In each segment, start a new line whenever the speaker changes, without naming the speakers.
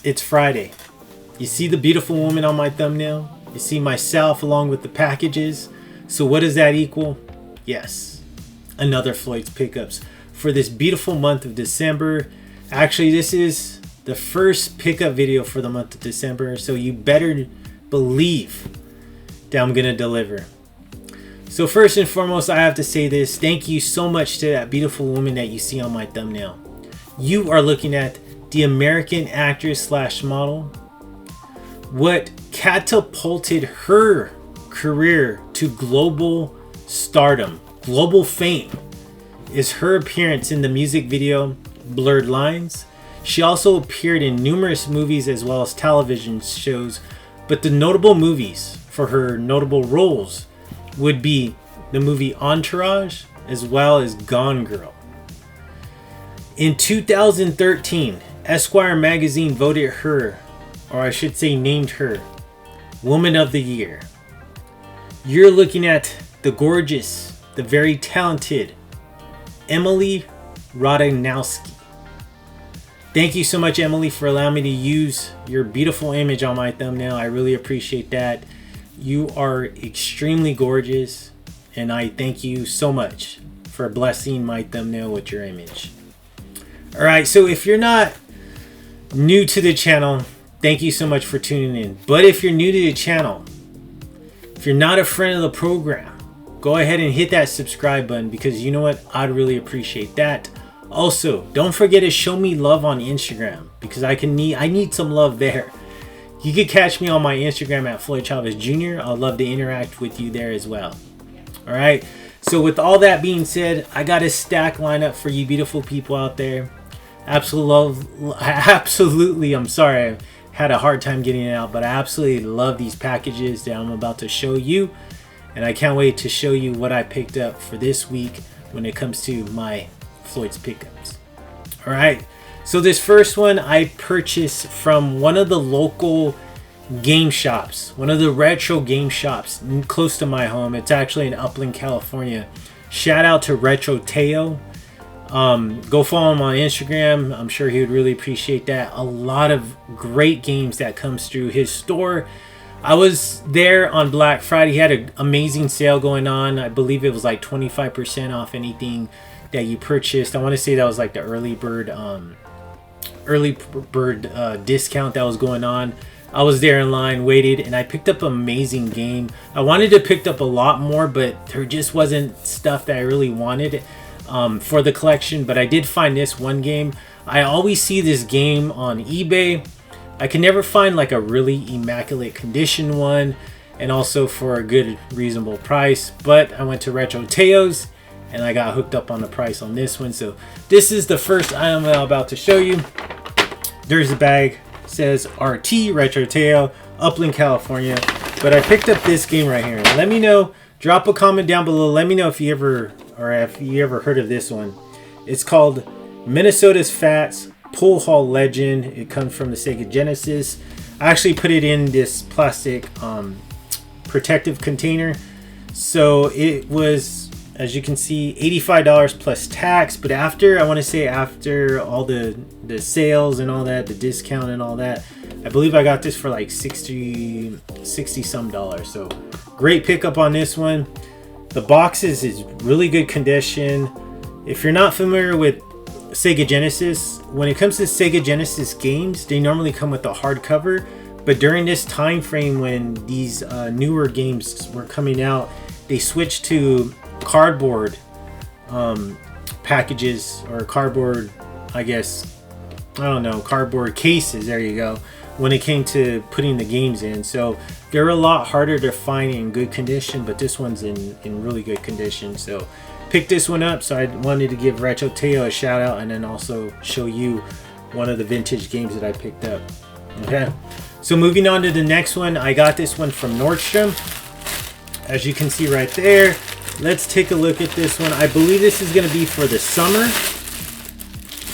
It's Friday. You see the beautiful woman on my thumbnail? You see myself along with the packages. So what does that equal? Yes, another Floyd's pickups for this beautiful month of December. Actually, this is the first pickup video for the month of December, so you better believe that I'm gonna deliver. So first and foremost, I have to say this. Thank you so much to that beautiful woman that you see on my thumbnail. You are looking at the American actress slash model. What catapulted her career to global stardom, global fame, is her appearance in the music video Blurred Lines. She also appeared in numerous movies as well as television shows, but the notable movies for her notable roles would be the movie Entourage as well as Gone Girl. In 2013, Esquire magazine voted her, or I should say named her, Woman of the Year. You're looking at the gorgeous, the very talented Emily Ratajkowski. Thank you so much, Emily, for allowing me to use your beautiful image on my thumbnail. I really appreciate that. You are extremely gorgeous, and I thank you so much for blessing my thumbnail with your image. Alright, so if you're not new to the channel, thank you so much for tuning in. But if you're new to the channel, if you're not a friend of the program, go ahead and hit that subscribe button, because you know what? I'd really appreciate that. Also, don't forget to show me love on Instagram, because I need some love there. You can catch me on my Instagram at Floyd Chavez Jr. I'd love to interact with you there as well. Alright, so with all that being said, I got a stack lineup for you beautiful people out there. Absolutely, I'm sorry, I had a hard time getting it out, but I absolutely love these packages that I'm about to show you. And I can't wait to show you what I picked up for this week when it comes to my Floyd's pickups. Alright, so this first one I purchased from one of the local game shops, one of the retro game shops close to my home. It's actually in Upland, California. Shout out to Retro Teo. Go follow him on Instagram. I'm sure he would really appreciate that. A lot of great games that comes through his store. I was there on Black Friday. He had an amazing sale going on. I believe it was like 25% off anything that you purchased. I want to say that was like the early bird discount that was going on. I was there in line, waited, and I picked up an amazing game. I wanted to pick up a lot more, but there just wasn't stuff that I really wanted for the collection. But I did find this one game. I always see this game on eBay. I can never find like a really immaculate condition one, and also for a good reasonable price. But I went to Retro Teo's and I got hooked up on the price on this one. So this is the first item I'm about to show you. There's the bag. It says RT Retro Teo, Upland, California. But I picked up this game right here. Let me know. Drop a comment down below. Let me know if you ever heard of this one. It's called Minnesota's Fats Pool Hall Legend. It comes from the Sega Genesis. I actually put it in this plastic protective container. So it was, as you can see, $85 plus tax. But after all the sales and all that, the discount and all that, I believe I got this for like 60 some dollars. So great pickup on this one. The boxes is really good condition. If you're not familiar with Sega Genesis, when it comes to Sega Genesis games, they normally come with a hardcover. But during this time frame when these newer games were coming out, they switched to cardboard packages, or cardboard, cardboard cases, there you go, when it came to putting the games in. So they're a lot harder to find in good condition, but this one's in really good condition. So picked this one up, so I wanted to give Retro Teo a shout out, and then also show you one of the vintage games that I picked up. Okay, so moving on to the next one, I got this one from Nordstrom, as you can see right there. Let's take a look at this one. I believe this is going to be for the summer.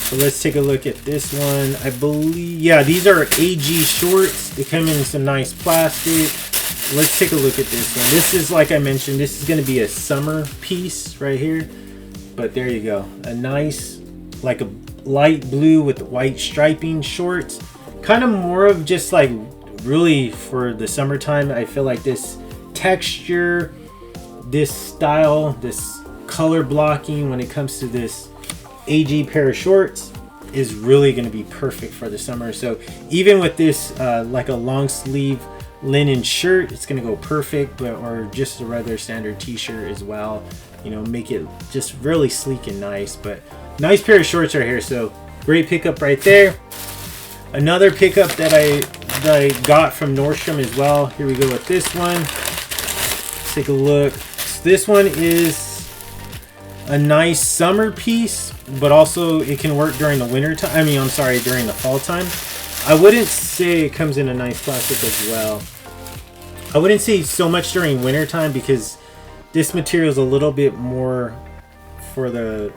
So let's take a look at this one. I believe, yeah, these are AG shorts. They come in some nice plastic. Let's take a look at this one. This is, like I mentioned, this is going to be a summer piece right here. But there you go. A nice, like a light blue with white striping shorts. kind of more of just like really for the summertime. I feel like this texture, this style, this color blocking when it comes to this AG pair of shorts is really going to be perfect for the summer. So even with this like a long sleeve linen shirt, it's going to go perfect, but or just a regular standard t-shirt as well, you know, make it just really sleek and nice. But nice pair of shorts right here. So great pickup right there. Another pickup that I got from Nordstrom as well. Here we go with this one. Let's take a look. So this one is a nice summer piece, but also it can work during the winter time. I mean, I'm sorry, during the fall time. I wouldn't say it comes in a nice plastic as well. I wouldn't say so much during winter time because this material is a little bit more for the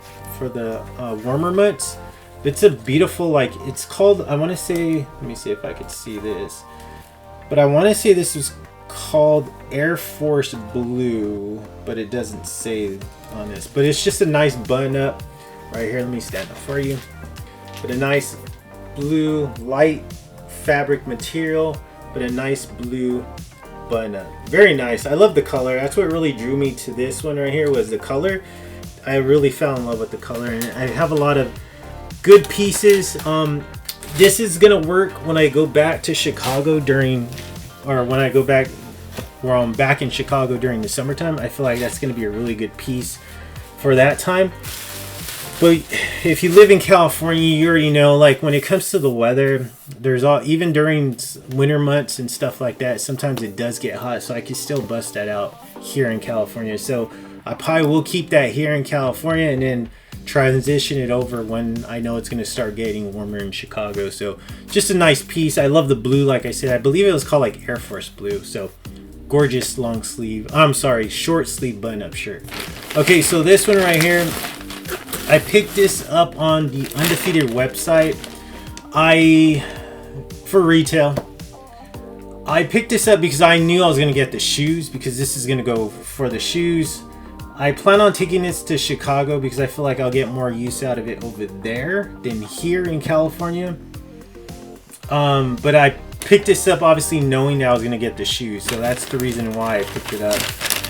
warmer months. It's a beautiful, like, it's called, I want to say, let me see if I could see this, but I want to say this is called Air Force Blue, but it doesn't say on this. But it's just a nice button up right here. Let me stand up for you. But a nice blue light fabric material, but a nice blue button up. Very nice. I love the color. That's what really drew me to this one right here, was the color. I really fell in love with the color, and I have a lot of good pieces. This is gonna work when I go back to Chicago during, or when I go back where I'm back in Chicago during the summertime. I feel like that's gonna be a really good piece for that time. But if you live in California, you already know, like, when it comes to the weather, there's all, even during winter months and stuff like that, sometimes it does get hot, so I can still bust that out here in California. So I probably will keep that here in California and then transition it over when I know it's going to start getting warmer in Chicago. So just a nice piece. I love the blue. Like I said, I believe it was called like Air Force Blue. So gorgeous long sleeve, I'm sorry, short sleeve button up shirt. Okay, so this one right here, I picked this up on the Undefeated website. For retail, I picked this up because I knew I was going to get the shoes, because this is going to go for the shoes. I plan on taking this to Chicago because I feel like I'll get more use out of it over there than here in California. But I picked this up obviously knowing that I was going to get the shoes. So that's the reason why I picked it up.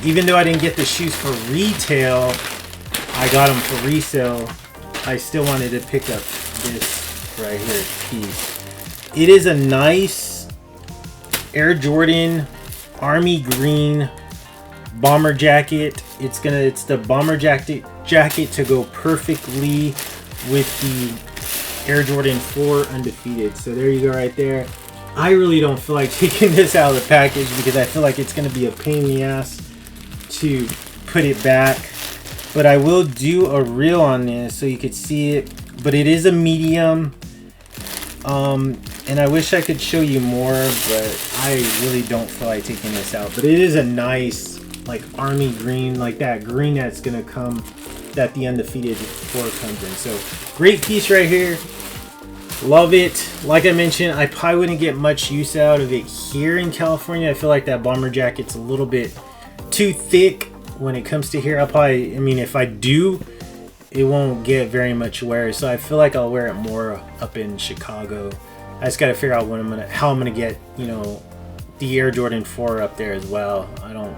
Even though I didn't get the shoes for retail, I got them for resale. I still wanted to pick up this right here piece. It is a nice Air Jordan Army Green bomber jacket. It's the bomber jacket to go perfectly with the Air Jordan 4 Undefeated. So there you go right there. I really don't feel like taking this out of the package because I feel like it's going to be a pain in the ass to put it back. But I will do a reel on this so you could see it. But it is a medium. And I wish I could show you more, but I really don't feel like taking this out. But it is a nice, like, army green, like that green that's gonna come, that the Undefeated 4 comes in. So great piece right here. Love it. Like I mentioned, I probably wouldn't get much use out of it here in California. I feel like that bomber jacket's a little bit too thick when it comes to here. I'll probably, I mean, if I do, it won't get very much wear. So I feel like I'll wear it more up in Chicago. I just gotta figure out how I'm gonna get, you know, the Air Jordan 4 up there as well. I don't,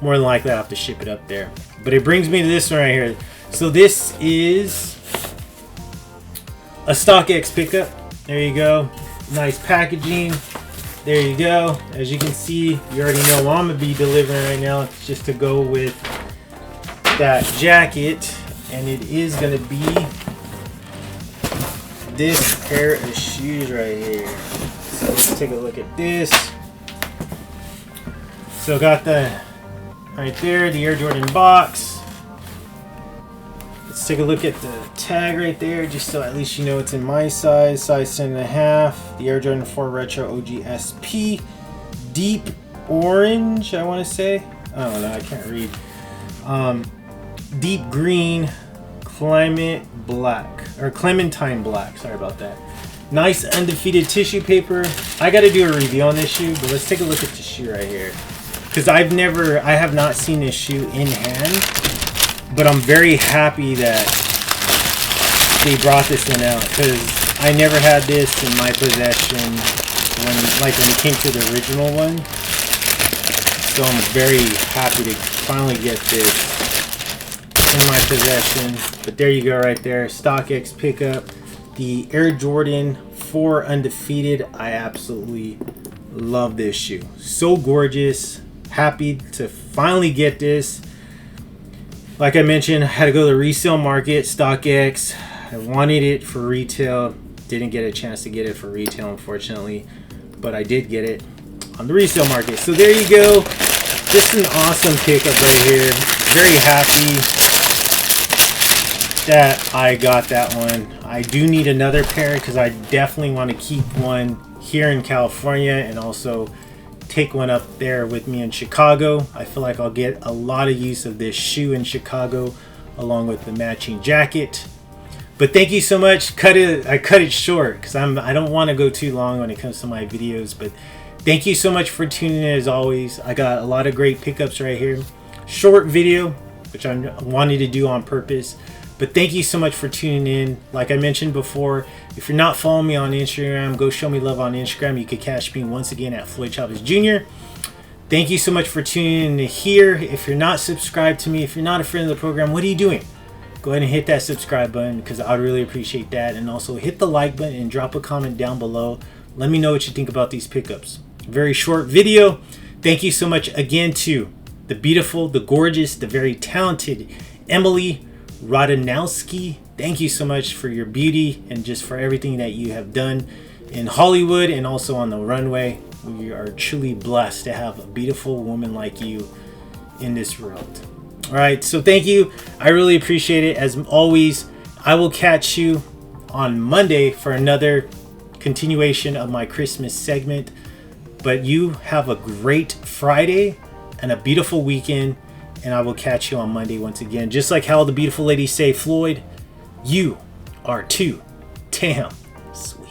more than likely I'll have to ship it up there. But it brings me to this one right here. So this is a StockX pickup. There you go. Nice packaging. There you go. As you can see, you already know what I'm gonna be delivering right now. It's just to go with that jacket, and it is gonna be this pair of shoes right here. So let's take a look at this. So got the right there, the Air Jordan box. Let's take a look at the tag right there, just so at least you know it's in my size 10.5. The Air Jordan 4 Retro OG SP, deep orange, I want to say. I don't know, I can't read. Deep green, climate black, or clementine black. Sorry about that. Nice Undefeated tissue paper. I got to do a review on this shoe, but let's take a look at the shoe right here, because I have not seen this shoe in hand. But I'm very happy that they brought this one out, because I never had this in my possession when it came to the original one. So I'm very happy to finally get this in my possession. But there you go right there. StockX pickup. The Air Jordan 4 Undefeated. I absolutely love this shoe. So gorgeous. Happy to finally get this. Like I mentioned, I had to go to the resale market, StockX. I wanted it for retail. Didn't get a chance to get it for retail, unfortunately. But I did get it on the resale market. So there you go. Just an awesome pickup right here. Very happy that I got that one. I do need another pair because I definitely want to keep one here in California and also take one up there with me in Chicago. I feel like I'll get a lot of use of this shoe in Chicago along with the matching jacket. But thank you so much. I cut it short because I don't want to go too long when it comes to my videos. But thank you so much for tuning in as always. I got a lot of great pickups right here. Short video, which I wanted to do on purpose. But thank you so much for tuning in. Like I mentioned before, if you're not following me on Instagram, go show me love on Instagram. You can catch me once again at Floyd'S Jr. Thank you so much for tuning in here. If you're not subscribed to me, if you're not a friend of the program, what are you doing? Go ahead and hit that subscribe button because I'd really appreciate that. And also hit the like button and drop a comment down below. Let me know what you think about these pickups. Very short video. Thank you so much again to the beautiful, the gorgeous, the very talented Emily Radanowski. Thank you so much for your beauty and just for everything that you have done in Hollywood and also on the runway. We are truly blessed to have a beautiful woman like you in this world. All right, so thank you. I really appreciate it. As always, I will catch you on Monday for another continuation of my Christmas segment. But you have a great Friday and a beautiful weekend. And I will catch you on Monday once again. Just like how the beautiful ladies say, Floyd, you are too damn sweet.